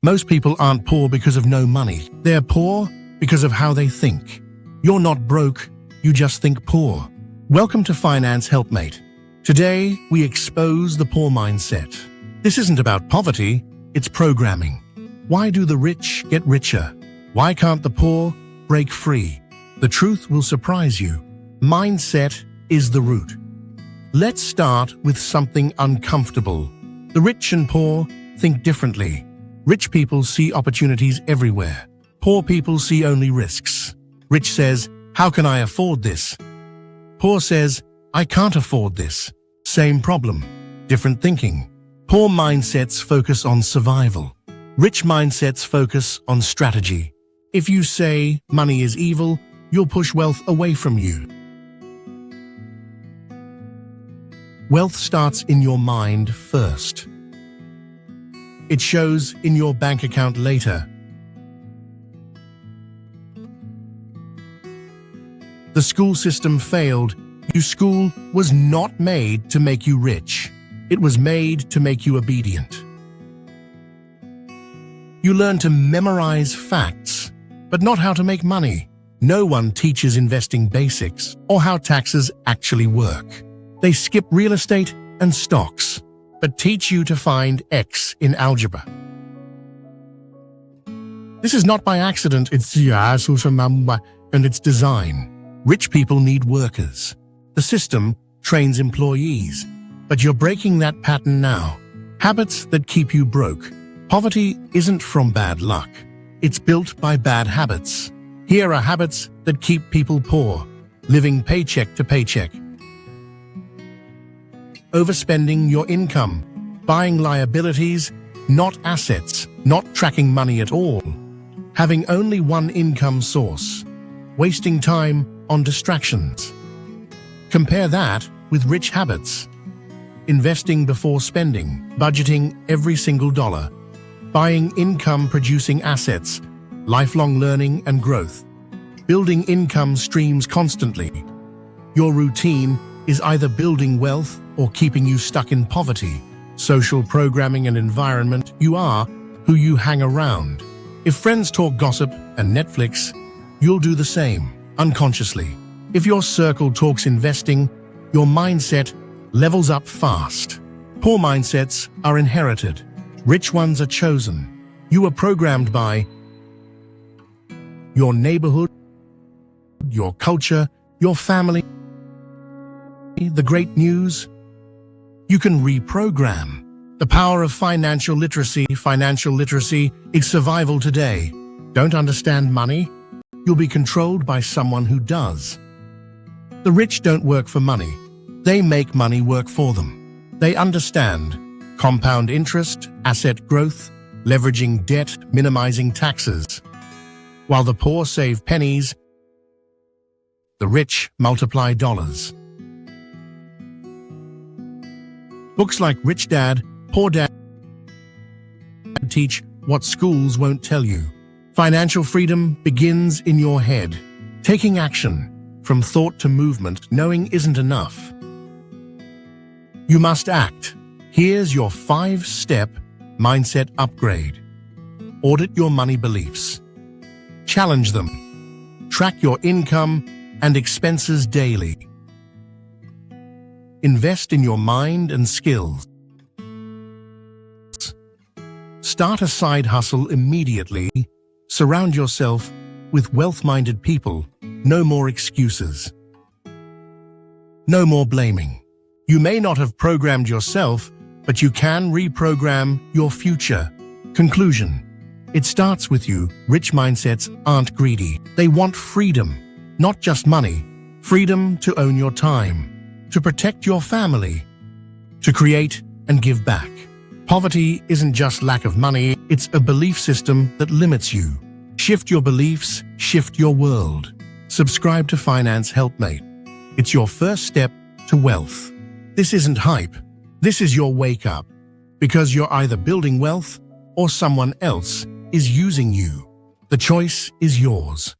Most people aren't poor because of no money. They're poor because of how they think. You're not broke, you just think poor. Welcome to Finance Helpmate. Today, we expose the poor mindset. This isn't about poverty, it's programming. Why do the rich get richer? Why can't the poor break free? The truth will surprise you. Mindset is the root. Let's start with something uncomfortable. The rich and poor think differently. Rich people see opportunities everywhere. Poor people see only risks. Rich says, "How can I afford this?" Poor says, "I can't afford this." Same problem, different thinking. Poor mindsets focus on survival. Rich mindsets focus on strategy. If you say money is evil, you'll push wealth away from you. Wealth starts in your mind first. It shows in your bank account later. The school system failed. Your school was not made to make you rich. It was made to make you obedient. You learn to memorize facts, but not how to make money. No one teaches investing basics or how taxes actually work. They skip real estate and stocks, but teach you to find X in algebra. This is not by accident, and it's design. Rich people need workers. The system trains employees, but you're breaking that pattern now. Habits that keep you broke. Poverty isn't from bad luck. It's built by bad habits. Here are habits that keep people poor, living paycheck to paycheck. Overspending your income, buying liabilities, not assets, not tracking money at all, having only one income source, wasting time on distractions. Compare that with rich habits. Investing before spending, budgeting every single dollar, buying income-producing assets, lifelong learning and growth, building income streams constantly. Your routine is either building wealth or keeping you stuck in poverty. Social programming and environment, you are who you hang around. If friends talk gossip and Netflix, you'll do the same, unconsciously. If your circle talks investing, your mindset levels up fast. Poor mindsets are inherited. Rich ones are chosen. You are programmed by your neighborhood, your culture, your family, the great news. You can reprogram. The power of financial literacy. Financial literacy is survival today. Don't understand money? You'll be controlled by someone who does. The rich don't work for money. They make money work for them. They understand compound interest, asset growth, leveraging debt, minimizing taxes. While the poor save pennies, the rich multiply dollars. Books like Rich Dad, Poor Dad teach what schools won't tell you. Financial freedom begins in your head. Taking action, from thought to movement, knowing isn't enough. You must act. Here's your 5-step mindset upgrade. Audit your money beliefs. Challenge them. Track your income and expenses daily. Invest in your mind and skills. Start a side hustle immediately. Surround yourself with wealth-minded people. No more excuses. No more blaming. You may not have programmed yourself, but you can reprogram your future. Conclusion. It starts with you. Rich mindsets aren't greedy. They want freedom, not just money. Freedom to own your time, to protect your family, to create and give back. Poverty isn't just lack of money, it's a belief system that limits you. Shift your beliefs, shift your world. Subscribe to Finance Helpmate. It's your first step to wealth. This isn't hype. This is your wake up. Because you're either building wealth or someone else is using you. The choice is yours.